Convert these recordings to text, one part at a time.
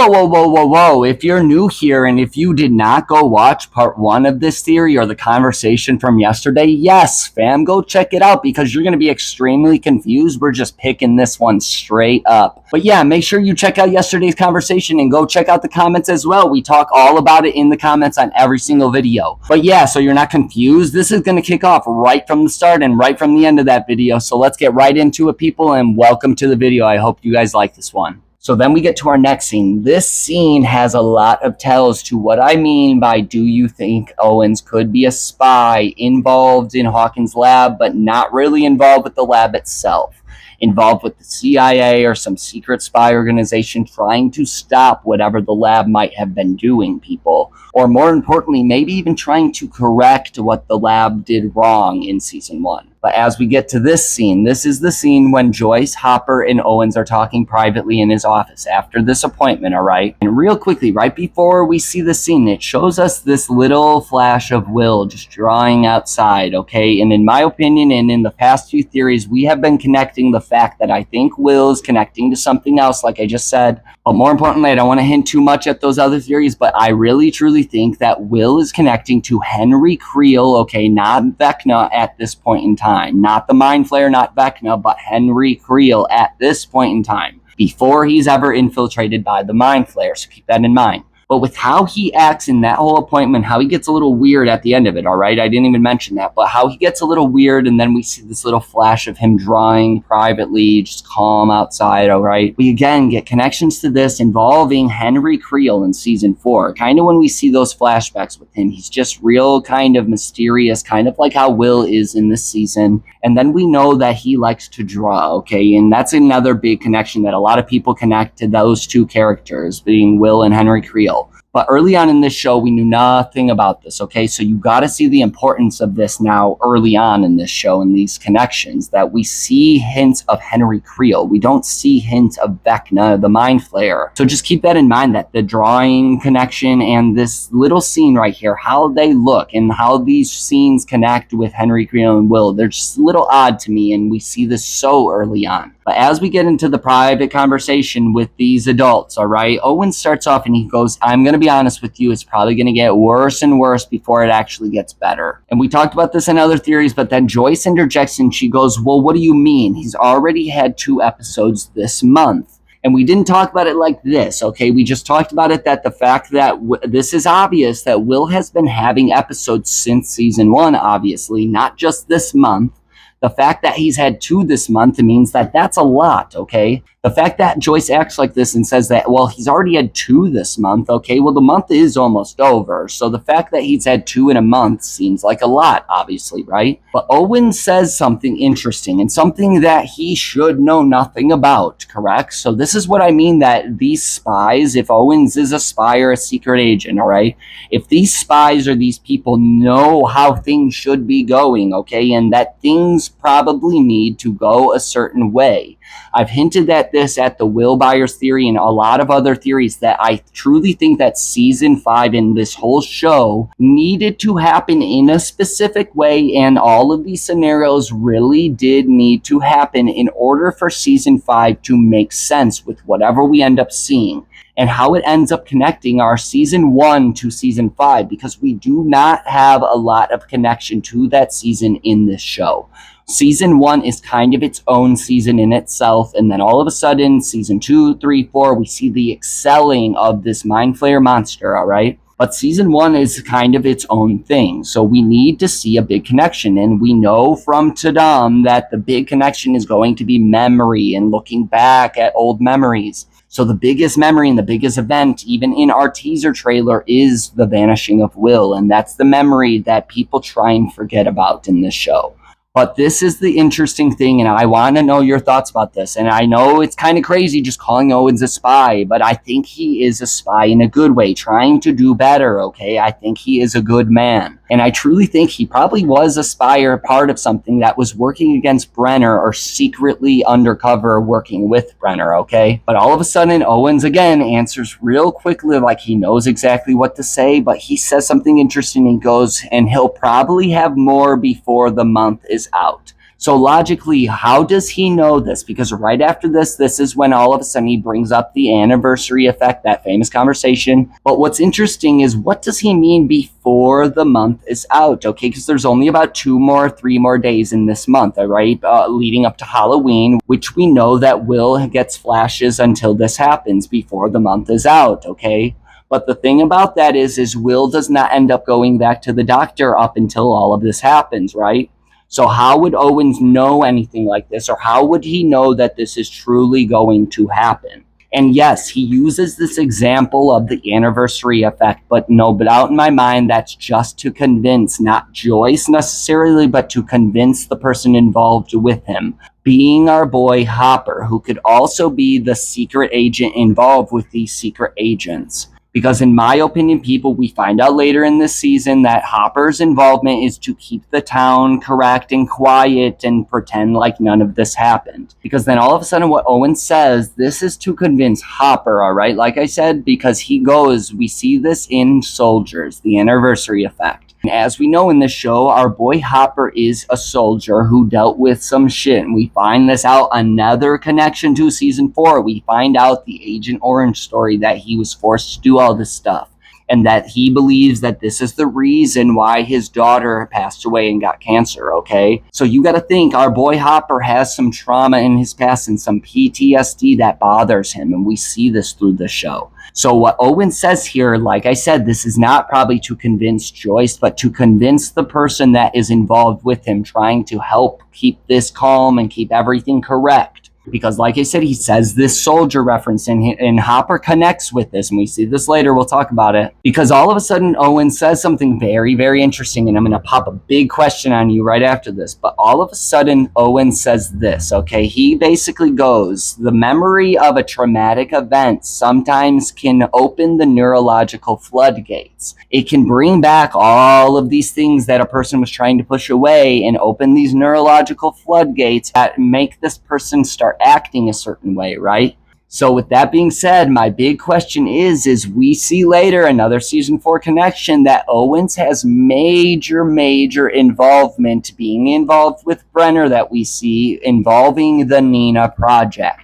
Whoa, whoa, whoa, whoa, whoa. If you're new here and if you did not go watch part 1 of this theory or the conversation from yesterday, yes, fam, go check it out because you're going to be extremely confused. We're just picking this one straight up. But yeah, make sure you check out yesterday's conversation and go check out the comments as well. We talk all about it in the comments on every single video. But yeah, so you're not confused. This is going to kick off right from the start and right from the end of that video. So let's get right into it, people, and welcome to the video. I hope you guys like this one. So then we get to our next scene. This scene has a lot of tells to what I mean by do you think Owens could be a spy involved in Hawkins' lab, but not really involved with the lab itself. Involved with the CIA or some secret spy organization trying to stop whatever the lab might have been doing, people. Or more importantly, maybe even trying to correct what the lab did wrong in season 1. But as we get to this scene, this is the scene when Joyce, Hopper, and Owens are talking privately in his office after this appointment, all right? And real quickly, right before we see the scene, it shows us this little flash of Will just drawing outside, okay? And in my opinion, and in the past few theories, we have been connecting the fact that I think Will is connecting to something else, like I just said. But more importantly, I don't want to hint too much at those other theories, but I really, truly think that Will is connecting to Henry Creel, okay? Not Vecna at this point in time. Not the Mind Flayer, not Vecna, but Henry Creel at this point in time, before he's ever infiltrated by the Mind Flayer, so keep that in mind. But with how he acts in that whole appointment, how he gets a little weird at the end of it, all right? I didn't even mention that, but how he gets a little weird, and then we see this little flash of him drawing privately, just calm outside, all right? We again get connections to this involving Henry Creel in season 4. Kind of when we see those flashbacks with him, he's just real kind of mysterious, kind of like how Will is in this season. And then we know that he likes to draw, okay? And that's another big connection that a lot of people connect to those two characters, being Will and Henry Creel. But early on in this show, we knew nothing about this, okay? So you got to see the importance of this now early on in this show and these connections, that we see hints of Henry Creel. We don't see hints of Vecna, the Mind Flayer. So just keep that in mind, that the drawing connection and this little scene right here, how they look and how these scenes connect with Henry Creel and Will, they're just a little odd to me, and we see this so early on. But as we get into the private conversation with these adults, all right, Owen starts off and he goes, I'm going to be honest with you, it's probably going to get worse and worse before it actually gets better. And we talked about this in other theories, but then Joyce interjects and she goes, well, what do you mean? He's already had 2 episodes this month. And we didn't talk about it like this, okay? We just talked about it that the fact that this is obvious that Will has been having episodes since season 1, obviously, not just this month. The fact that he's had 2 this month means that that's a lot, okay? The fact that Joyce acts like this and says that, well, he's already had 2 this month, okay? Well, the month is almost over. So the fact that he's had 2 in a month seems like a lot, obviously, right? But Owen says something interesting and something that he should know nothing about, correct? So this is what I mean, that these spies, if Owens is a spy or a secret agent, all right? If these spies or these people know how things should be going, okay? And that things probably need to go a certain way. I've hinted at this at the Will Byers theory and a lot of other theories, that I truly think that season 5 in this whole show needed to happen in a specific way, and all of these scenarios really did need to happen in order for season 5 to make sense with whatever we end up seeing and how it ends up connecting our season 1 to season 5, because we do not have a lot of connection to that season in this show. Season 1 is kind of its own season in itself, and then all of a sudden, season 2, 3, 4, we see the excelling of this Mind Flayer monster, all right? But season 1 is kind of its own thing, so we need to see a big connection, and we know from Tadam that the big connection is going to be memory and looking back at old memories. So the biggest memory and the biggest event, even in our teaser trailer, is the vanishing of Will, and that's the memory that people try and forget about in this show. But this is the interesting thing, and I want to know your thoughts about this. And I know it's kind of crazy just calling Owens a spy, but I think he is a spy in a good way, trying to do better, okay? I think he is a good man. And I truly think he probably was a spy or part of something that was working against Brenner or secretly undercover working with Brenner, okay? But all of a sudden, Owens again answers real quickly like he knows exactly what to say, but he says something interesting and goes, and he'll probably have more before the month is out. So logically, how does he know this? Because right after this is when all of a sudden he brings up the anniversary effect, that famous conversation. But what's interesting is, what does he mean before the month is out? Okay, because there's only about 3 more days in this month, all right, leading up to Halloween, which we know that Will gets flashes until this happens before the month is out, okay? But the thing about that is Will does not end up going back to the doctor up until all of this happens, right? So how would Owens know anything like this? Or how would he know that this is truly going to happen? And yes, he uses this example of the anniversary effect, but no doubt in my mind, that's just to convince, not Joyce necessarily, but to convince the person involved with him, being our boy Hopper, who could also be the secret agent involved with these secret agents. Because in my opinion, people, we find out later in this season that Hopper's involvement is to keep the town correct and quiet and pretend like none of this happened. Because then all of a sudden what Owen says, this is to convince Hopper, all right? Like I said, because he goes, we see this in Soldiers, the anniversary effect. And as we know in this show, our boy Hopper is a soldier who dealt with some shit. And we find this out, another connection to season 4. We find out the Agent Orange story, that he was forced to do all this stuff. And that he believes that this is the reason why his daughter passed away and got cancer, okay? So you gotta think, our boy Hopper has some trauma in his past and some PTSD that bothers him. And we see this through the show. So what Owen says here, like I said, this is not probably to convince Joyce, but to convince the person that is involved with him, trying to help keep this calm and keep everything correct. Because like I said, he says this soldier reference, and Hopper connects with this, and we see this later, we'll talk about it. Because all of a sudden, Owen says something very, very interesting, and I'm going to pop a big question on you right after this. But all of a sudden, Owen says this, okay? He basically goes, the memory of a traumatic event sometimes can open the neurological floodgates. It can bring back all of these things that a person was trying to push away and open these neurological floodgates that make this person start acting a certain way, right? So with that being said, my big question is we see later, another season 4 connection, that Owens has major involvement, being involved with Brenner, that we see involving the Nina Project.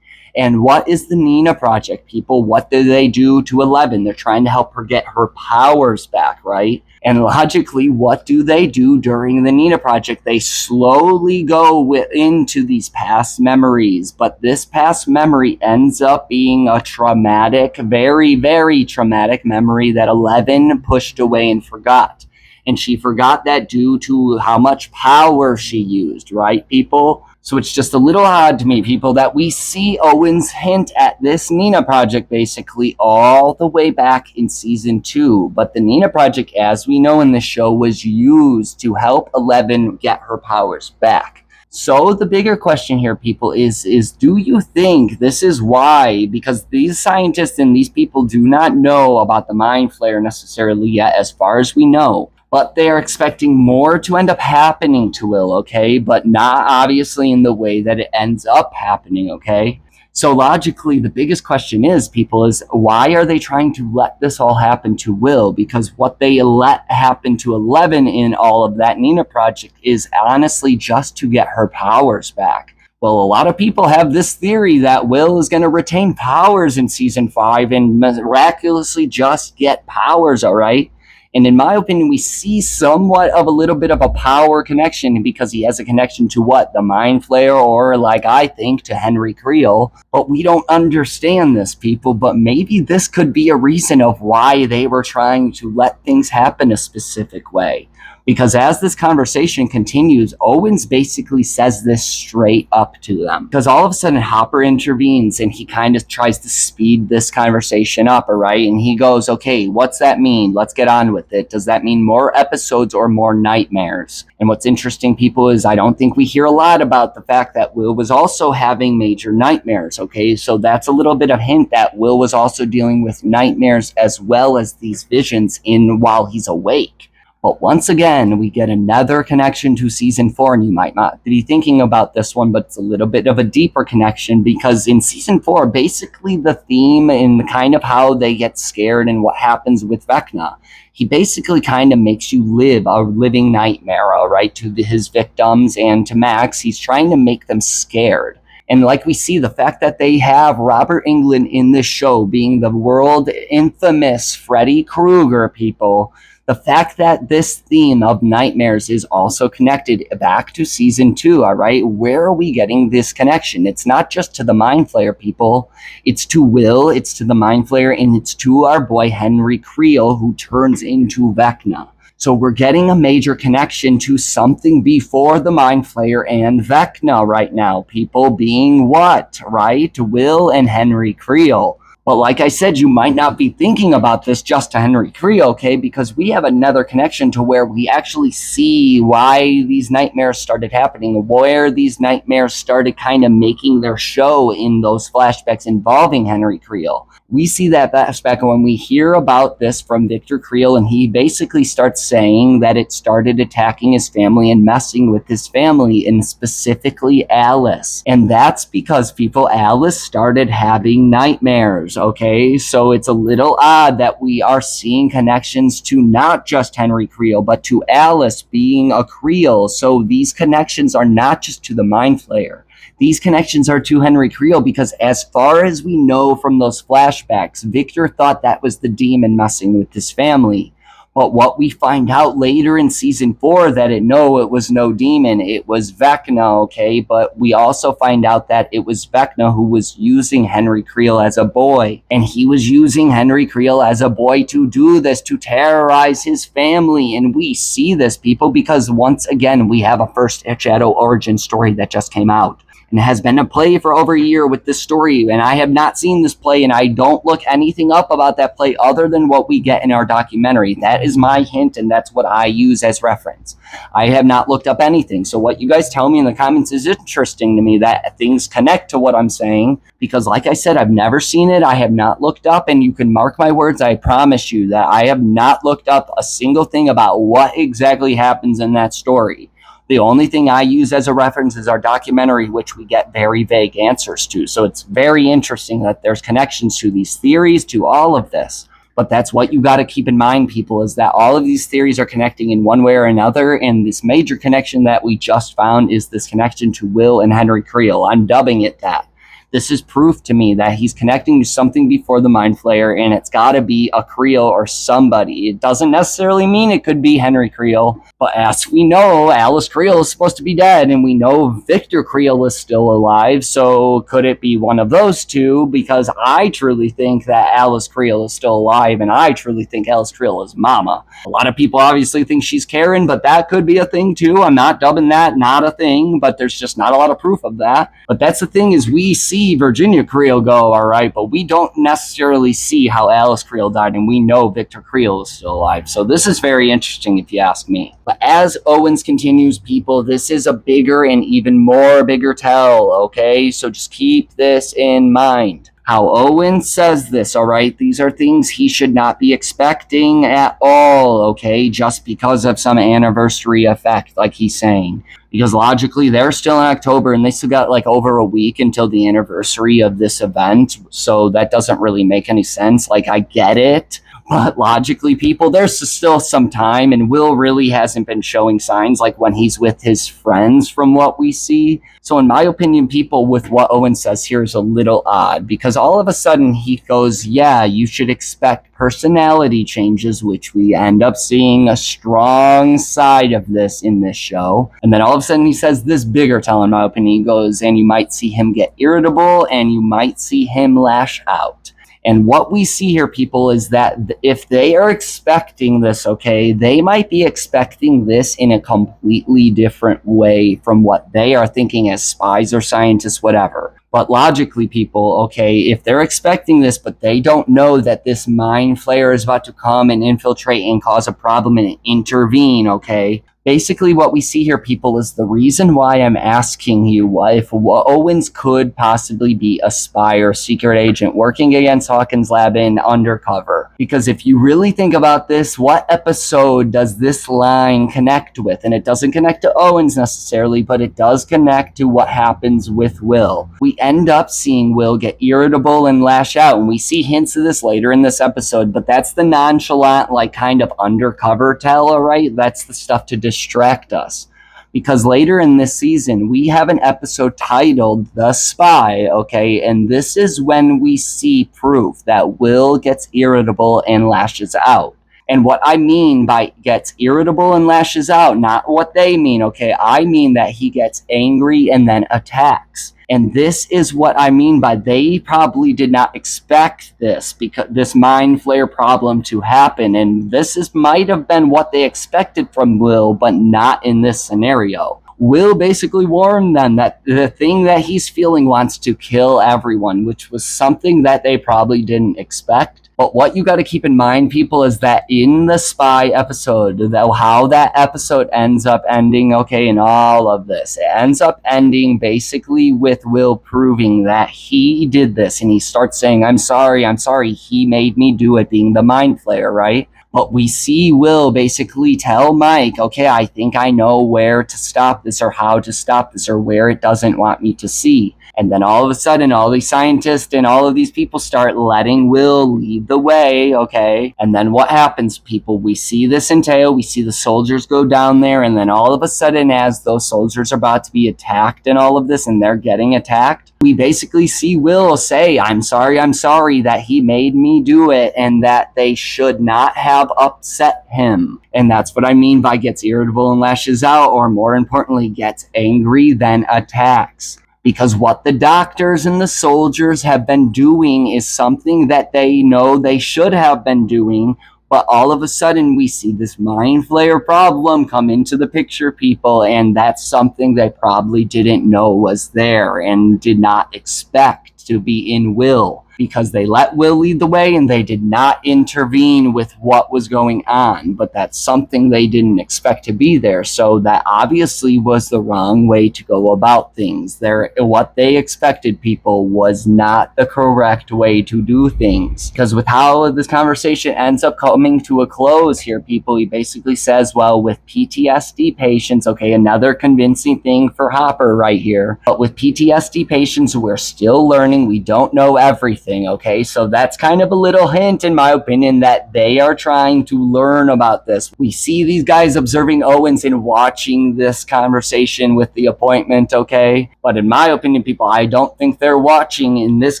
And what is the Nina Project, people? What do they do to 11? They're trying to help her get her powers back, right? And logically, what do they do during the Nina Project? They slowly go into these past memories. But this past memory ends up being a traumatic, very traumatic memory that 11 pushed away and forgot. And she forgot that due to how much power she used, right, people? So it's just a little odd to me, people, that we see Owens hint at this Nina Project basically all the way back in season 2. But the Nina Project, as we know in the show, was used to help 11 get her powers back. So the bigger question here, people, is do you think this is why? Because these scientists and these people do not know about the Mind Flayer necessarily yet, as far as we know. But they are expecting more to end up happening to Will, okay? But not obviously in the way that it ends up happening, okay? So logically, the biggest question is, people, is why are they trying to let this all happen to Will? Because what they let happen to 11 in all of that Nina Project is honestly just to get her powers back. Well, a lot of people have this theory that Will is going to retain powers in season 5 and miraculously just get powers, all right? And in my opinion, we see somewhat of a little bit of a power connection, because he has a connection to what? The Mind Flayer, or like I think, to Henry Creel. But we don't understand this, people. But maybe this could be a reason of why they were trying to let things happen a specific way. Because as this conversation continues, Owens basically says this straight up to them. Because all of a sudden Hopper intervenes and he kind of tries to speed this conversation up, all right? And he goes, okay, what's that mean? Let's get on with it. Does that mean more episodes or more nightmares? And what's interesting, people, is I don't think we hear a lot about the fact that Will was also having major nightmares, okay? So that's a little bit of hint that Will was also dealing with nightmares as well as these visions while he's awake. But once again, we get another connection to season 4, and you might not be thinking about this one, but it's a little bit of a deeper connection, because in season 4, basically the theme and kind of how they get scared and what happens with Vecna, he basically kind of makes you live a living nightmare, all right, to his victims, and to Max, he's trying to make them scared. And like we see, the fact that they have Robert Englund in this show being the world infamous Freddy Krueger, people, the fact that this theme of nightmares is also connected back to season 2, all right? Where are we getting this connection? It's not just to the Mind Flayer, people. It's to Will, it's to the Mind Flayer, and it's to our boy Henry Creel, who turns into Vecna. So we're getting a major connection to something before the Mind Flayer and Vecna right now. People being what, right? Will and Henry Creel. But like I said, you might not be thinking about this just to Henry Creel, okay? Because we have another connection to where we actually see why these nightmares started happening, where these nightmares started kind of making their show in those flashbacks involving Henry Creel. We see that flashback when we hear about this from Victor Creel, and he basically starts saying that it started attacking his family and messing with his family, and specifically Alice. And that's because Alice started having nightmares, okay? So it's a little odd that we are seeing connections to not just Henry Creel, but to Alice being a Creel. So these connections are not just to the Mind Flayer. These connections are to Henry Creel, because as far as we know from those flashbacks, Victor thought that was the demon messing with his family. But what we find out later in season 4, that it was no demon, it was Vecna, okay? But we also find out that it was Vecna who was using Henry Creel as a boy. And he was using Henry Creel as a boy to do this, to terrorize his family. And we see this, people, because once again, we have a first Shadow origin story that just came out. And it has been a play for over a year with this story, and I have not seen this play, and I don't look anything up about that play other than what we get in our documentary. That is my hint, and that's what I use as reference. I have not looked up anything, so what you guys tell me in the comments is interesting to me, that things connect to what I'm saying, because like I said, I've never seen it, I have not looked up, and you can mark my words, I promise you that I have not looked up a single thing about what exactly happens in that story. The only thing I use as a reference is our documentary, which we get very vague answers to. So it's very interesting that there's connections to these theories, to all of this. But that's what you got to keep in mind, people, is that all of these theories are connecting in one way or another. And this major connection that we just found is this connection to Will and Henry Creel. I'm dubbing it that. This is proof to me that he's connecting to something before the Mind Flayer, and it's got to be a Creel or somebody. It doesn't necessarily mean it could be Henry Creel, but as we know, Alice Creel is supposed to be dead, and we know Victor Creel is still alive, so could it be one of those two? Because I truly think that Alice Creel is still alive, and I truly think Alice Creel is Mama. A lot of people obviously think she's Karen, but that could be a thing too. I'm not dubbing that not a thing, but there's just not a lot of proof of that. But that's the thing, is we see Virginia Creel go, all right, but we don't necessarily see how Alice Creel died, and we know Victor Creel is still alive. So this is very interesting if you ask me. But as Owens continues, people, this is a bigger and even more bigger tell, okay? So just keep this in mind. How Owens says this, all right? These are things he should not be expecting at all, okay? Just because of some anniversary effect, like he's saying. Because logically, they're still in October, and they still got like over a week until the anniversary of this event. So that doesn't really make any sense. Like, I get it. But logically, people, there's still some time, and Will really hasn't been showing signs like when he's with his friends from what we see. So in my opinion, people, with what Owen says here is a little odd, because all of a sudden he goes, yeah, you should expect personality changes, which we end up seeing a strong side of this in this show. And then all of a sudden he says this bigger tell, in my opinion. He goes, and you might see him get irritable, and you might see him lash out. And what we see here, people, is that if they are expecting this, okay, they might be expecting this in a completely different way from what they are thinking as spies or scientists, whatever. But logically, people, okay, if they're expecting this, but they don't know that this Mind Flayer is about to come and infiltrate and cause a problem and intervene, okay? Basically, what we see here, people, is the reason why I'm asking you if Owens could possibly be a spy or secret agent working against Hawkins' lab in undercover. Because if you really think about this, what episode does this line connect with? And it doesn't connect to Owens necessarily, but it does connect to what happens with Will. We end up seeing Will get irritable and lash out, and we see hints of this later in this episode, but that's the nonchalant, like kind of undercover tell, right? That's the stuff to distract us. Because later in this season, we have an episode titled The Spy, okay? And this is when we see proof that Will gets irritable and lashes out. And what I mean by gets irritable and lashes out, not what they mean, okay? I mean that he gets angry and then attacks. And this is what I mean by they probably did not expect this, because this mind flare problem to happen. And might have been what they expected from Will, but not in this scenario. Will basically warned them that the thing that he's feeling wants to kill everyone, which was something that they probably didn't expect. But what you got to keep in mind, people, is that in the Spy episode, how that episode ends up ending, okay, in all of this, it ends up ending basically with Will proving that he did this. And he starts saying, I'm sorry, he made me do it, being the mind flayer, right? But we see Will basically tell Mike, okay, I think I know where to stop this, or how to stop this, or where it doesn't want me to see. And then all of a sudden, all these scientists and all of these people start letting Will lead the way, okay? And then what happens, people? We see this entail, we see the soldiers go down there, and then all of a sudden, as those soldiers are about to be attacked and all of this, and they're getting attacked, we basically see Will say, I'm sorry that he made me do it, and that they should not have upset him. And that's what I mean by gets irritable and lashes out, or more importantly, gets angry, then attacks. Because what the doctors and the soldiers have been doing is something that they know they should have been doing, but all of a sudden we see this mind flayer problem come into the picture, people, and that's something they probably didn't know was there and did not expect to be in Will, because they let Will lead the way and they did not intervene with what was going on. But that's something they didn't expect to be there. So that obviously was the wrong way to go about things. What they expected, people, was not the correct way to do things. Because with how this conversation ends up coming to a close here, people, he basically says, well, with PTSD patients, okay, another convincing thing for Hopper right here, but with PTSD patients, we're still learning. We don't know everything, okay? So that's kind of a little hint, in my opinion, that they are trying to learn about this. We see these guys observing Owens and watching this conversation with the appointment, okay? But in my opinion, people, I don't think they're watching in this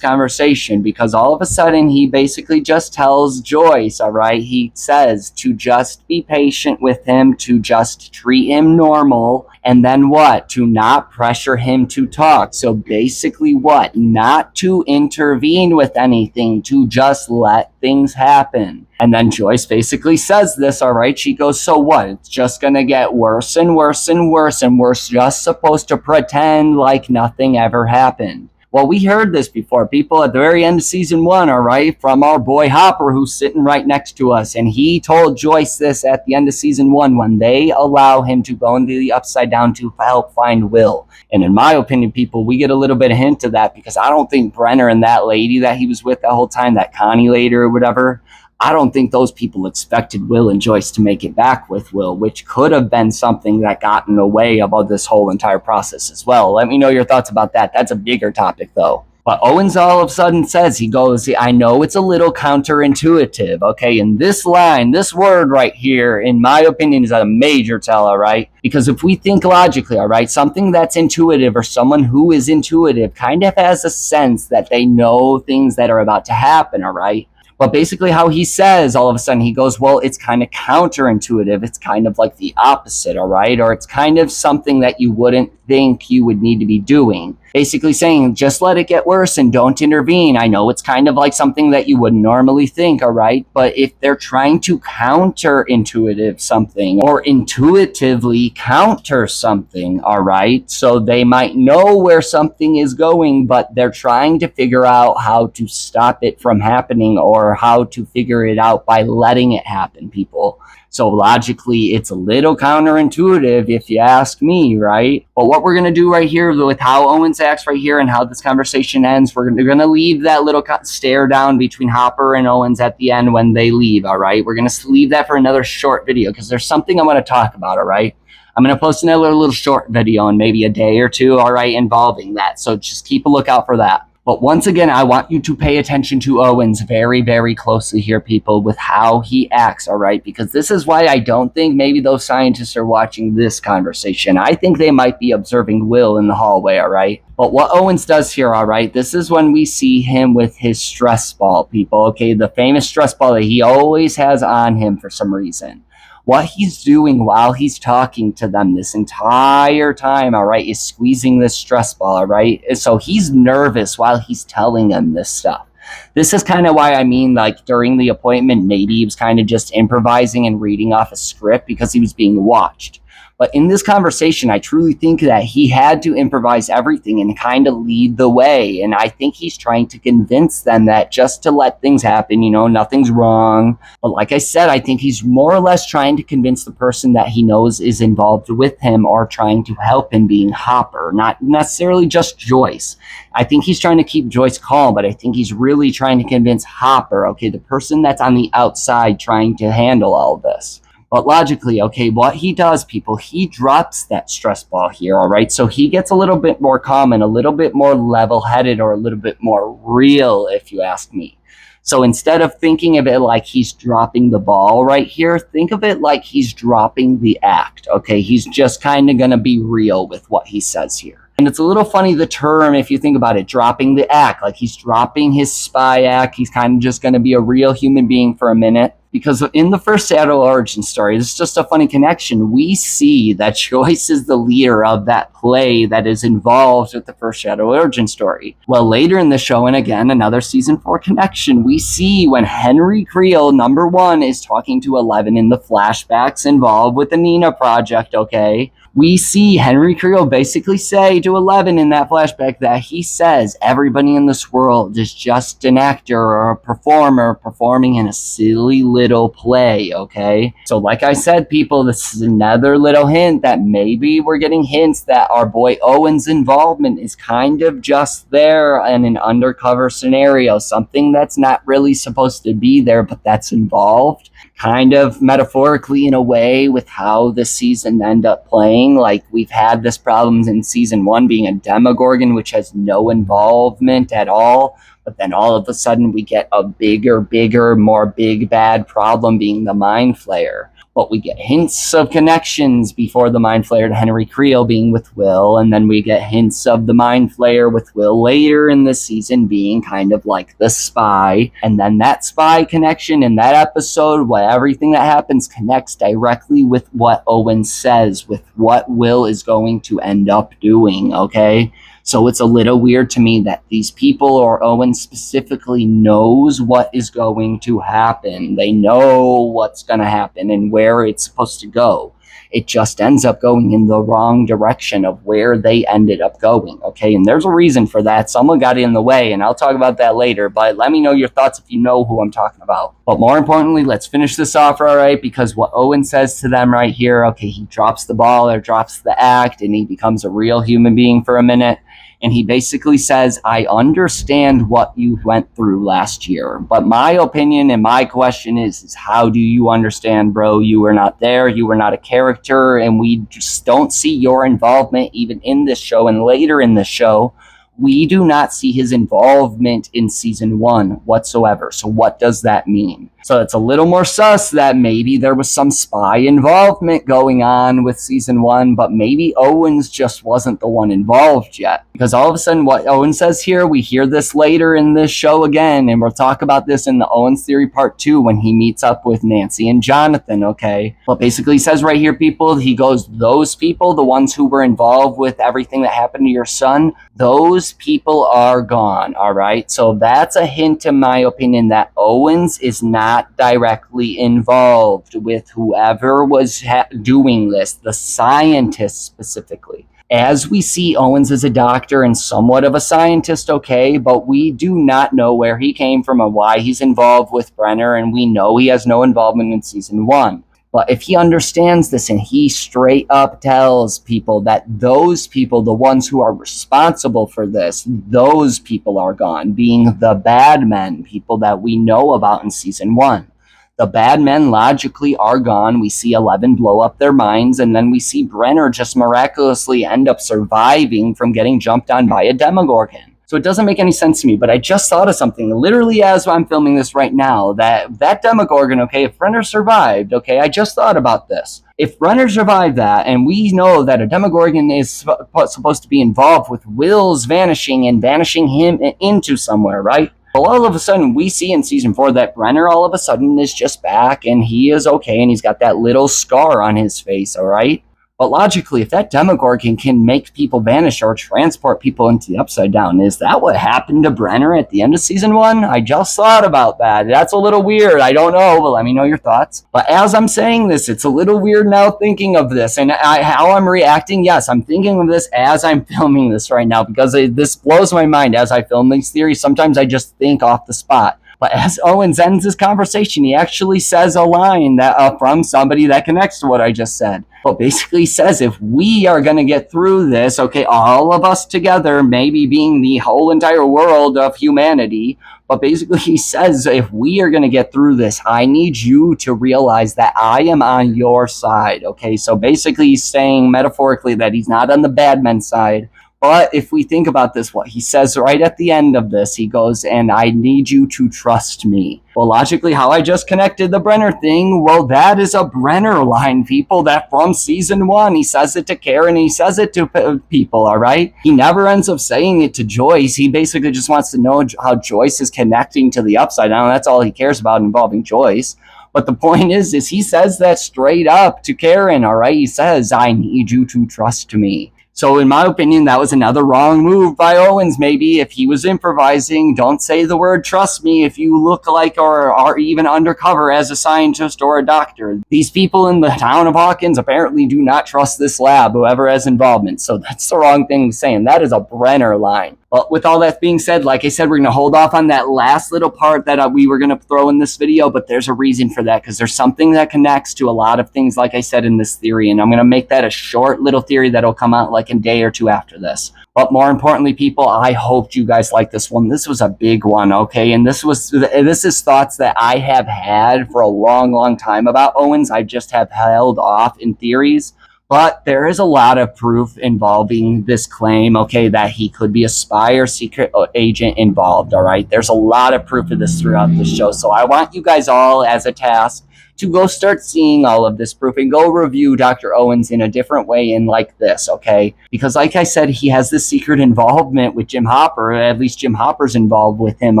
conversation, because all of a sudden he basically just tells Joyce, all right? He says to just be patient with him, to just treat him normal, and then what? To not pressure him to talk. So basically what? Not to intervene with anything, to just let things happen. And then Joyce basically says this, all right? She goes, so what? It's just going to get worse and worse and worse, and we're just supposed to pretend like nothing ever happened. Well, we heard this before, people, at the very end of season 1, all right, from our boy Hopper, who's sitting right next to us. And he told Joyce this at the end of season 1 when they allow him to go into the Upside Down to help find Will. And in my opinion, people, we get a little bit of hint of that, because I don't think Brenner and that lady that he was with the whole time, that Connie lady or whatever, I don't think those people expected Will and Joyce to make it back with Will, which could have been something that got in the way about this whole entire process as well. Let me know your thoughts about that. That's a bigger topic, though. But Owens all of a sudden says, he goes, I know it's a little counterintuitive, okay? And this line, this word right here, in my opinion, is a major tell, all right? Because if we think logically, all right, something that's intuitive, or someone who is intuitive, kind of has a sense that they know things that are about to happen, all right? But basically how he says, all of a sudden, he goes, well, it's kind of counterintuitive. It's kind of like the opposite, all right? Or it's kind of something that you wouldn't think you would need to be doing. Basically saying, just let it get worse and don't intervene. I know it's kind of like something that you would normally think, all right? But if they're trying to counterintuitive something, or intuitively counter something, all right? So they might know where something is going, but they're trying to figure out how to stop it from happening, or how to figure it out by letting it happen, people. So logically, it's a little counterintuitive if you ask me, right? But what we're going to do right here with how Owens acts right here and how this conversation ends, we're going to leave that little stare down between Hopper and Owens at the end when they leave, all right? We're going to leave that for another short video because there's something I want to talk about, all right? I'm going to post another little short video in maybe a day or two, all right, involving that. So just keep a lookout for that. But once again, I want you to pay attention to Owens very, very closely here, people, with how he acts, all right? Because this is why I don't think maybe those scientists are watching this conversation. I think they might be observing Will in the hallway, all right? But what Owens does here, all right, this is when we see him with his stress ball, people, okay? The famous stress ball that he always has on him for some reason. What he's doing while he's talking to them this entire time, all right, is squeezing this stress ball, all right? So he's nervous while he's telling them this stuff. This is kind of why I mean, like, during the appointment, maybe he was kind of just improvising and reading off a script because he was being watched. But in this conversation, I truly think that he had to improvise everything and kind of lead the way. And I think he's trying to convince them that just to let things happen, you know, nothing's wrong. But like I said, I think he's more or less trying to convince the person that he knows is involved with him or trying to help him, being Hopper, not necessarily just Joyce. I think he's trying to keep Joyce calm, but I think he's really trying to convince Hopper, okay, the person that's on the outside trying to handle all of this. But logically, okay, what he does, people, he drops that stress ball here, all right? So he gets a little bit more calm and a little bit more level-headed or a little bit more real, if you ask me. So instead of thinking of it like he's dropping the ball right here, think of it like he's dropping the act, okay? He's just kind of going to be real with what he says here. And it's a little funny, the term, if you think about it, dropping the act, like he's dropping his spy act. He's kind of just going to be a real human being for a minute. Because in the first Shadow origin story, it's just a funny connection. We see that Joyce is the leader of that play that is involved with the first Shadow origin story. Well, later in the show, and again, another season 4 connection, we see when Henry Creel, number 1, is talking to 11 in the flashbacks involved with the Nina project, okay? We see Henry Creel basically say to 11 in that flashback that he says everybody in this world is just an actor or a performer performing in a silly little play, okay? So like I said, people, this is another little hint that maybe we're getting hints that our boy Owen's involvement is kind of just there in an undercover scenario, something that's not really supposed to be there, but that's involved. Kind of metaphorically in a way with how the season ended up playing. Like we've had this problems in season 1 being a Demogorgon, which has no involvement at all. But then all of a sudden we get a bigger, more big bad problem being the Mind Flayer. But we get hints of connections before the Mind Flayer to Henry Creel being with Will, and then we get hints of the Mind Flayer with Will later in the season being kind of like the spy, and then that spy connection in that episode, where everything that happens connects directly with what Owen says, with what Will is going to end up doing, okay? So it's a little weird to me that these people, or Owen specifically, knows what is going to happen. They know what's going to happen and where it's supposed to go. It just ends up going in the wrong direction of where they ended up going, okay? And there's a reason for that. Someone got in the way, and I'll talk about that later, but let me know your thoughts if you know who I'm talking about. But more importantly, let's finish this off, all right? Because what Owen says to them right here, okay, he drops the ball or drops the act, and he becomes a real human being for a minute. And he basically says, I understand what you went through last year. But my opinion and my question is how do you understand, bro? You were not there. You were not a character. And we just don't see your involvement even in this show. And later in the show, we do not see his involvement in season 1 whatsoever. So what does that mean? So it's a little more sus that maybe there was some spy involvement going on with season 1, but maybe Owens just wasn't the one involved yet. Because all of a sudden what Owen says here, we hear this later in this show again, and we'll talk about this in the Owens Theory Part 2 when he meets up with Nancy and Jonathan, okay? But basically he says right here, people, he goes, those people, the ones who were involved with everything that happened to your son, those people are gone, all right? So that's a hint, in my opinion, that Owens is not directly involved with whoever was doing this, the scientists specifically. As we see, Owens is a doctor and somewhat of a scientist, okay, but we do not know where he came from or why he's involved with Brenner, and we know he has no involvement in season 1. But if he understands this and he straight up tells people that those people, the ones who are responsible for this, those people are gone, being the bad men, people that we know about in season 1. The bad men logically are gone. We see 11 blow up their minds, and then we see Brenner just miraculously end up surviving from getting jumped on by a Demogorgon. So it doesn't make any sense to me, but I just thought of something literally as I'm filming this right now, that Demogorgon, okay, if Brenner survived, okay, I just thought about this. If Brenner survived that, and we know that a Demogorgon is supposed to be involved with Will's vanishing and vanishing him into somewhere, right? Well, all of a sudden, we see in season 4 that Brenner all of a sudden is just back and he is okay and he's got that little scar on his face, all right? But logically, if that Demogorgon can make people vanish or transport people into the Upside Down, is that what happened to Brenner at the end of season 1? I just thought about that. That's a little weird. I don't know, but let me know your thoughts. But as I'm saying this, it's a little weird now thinking of this and how I'm reacting. Yes, I'm thinking of this as I'm filming this right now because this blows my mind as I film these theories. Sometimes I just think off the spot. But as Owens ends this conversation, he actually says a line that from somebody that connects to what I just said. But basically says if we are going to get through this, okay, all of us together, maybe being the whole entire world of humanity, but basically he says if we are going to get through this, I need you to realize that I am on your side, okay? So basically he's saying metaphorically that he's not on the bad men's side. But if we think about this, what he says right at the end of this, he goes, and I need you to trust me. Well, logically, how I just connected the Brenner thing, well, that is a Brenner line, people, that from season 1, he says it to Karen, he says it to people, all right? He never ends up saying it to Joyce. He basically just wants to know how Joyce is connecting to the Upside Down. That's all he cares about involving Joyce. But the point is he says that straight up to Karen, all right? He says, I need you to trust me. So in my opinion, that was another wrong move by Owens. Maybe if he was improvising, don't say the word trust me if you look like or are even undercover as a scientist or a doctor. These people in the town of Hawkins apparently do not trust this lab, whoever has involvement. So that's the wrong thing to say, and that is a Brenner line. But with all that being said, like I said, we're going to hold off on that last little part that we were going to throw in this video, but there's a reason for that, because there's something that connects to a lot of things, like I said, in this theory, and I'm going to make that a short little theory that'll come out like a day or two after this. But more importantly, people, I hoped you guys liked this one. This was a big one, okay? And this is thoughts that I have had for a long, long time about Owens. I just have held off in theories. But there is a lot of proof involving this claim, okay, that he could be a spy or secret agent involved, all right? There's a lot of proof of this throughout the show. So I want you guys all, as a task, to go start seeing all of this proof and go review Dr. Owens in a different way and like this, okay? Because like I said, he has this secret involvement with Jim Hopper. At least Jim Hopper's involved with him,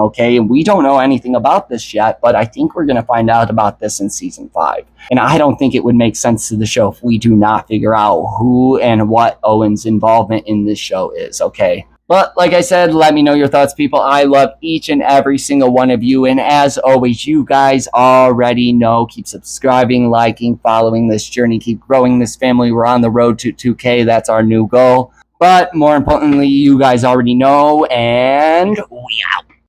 okay? And we don't know anything about this yet, but I think we're going to find out about this in season 5. And I don't think it would make sense to the show if we do not figure out who and what Owens' involvement in this show is, okay? But like I said, let me know your thoughts, people. I love each and every single one of you. And as always, you guys already know, keep subscribing, liking, following this journey, keep growing this family. We're on the road to 2K. That's our new goal. But more importantly, you guys already know, and we out.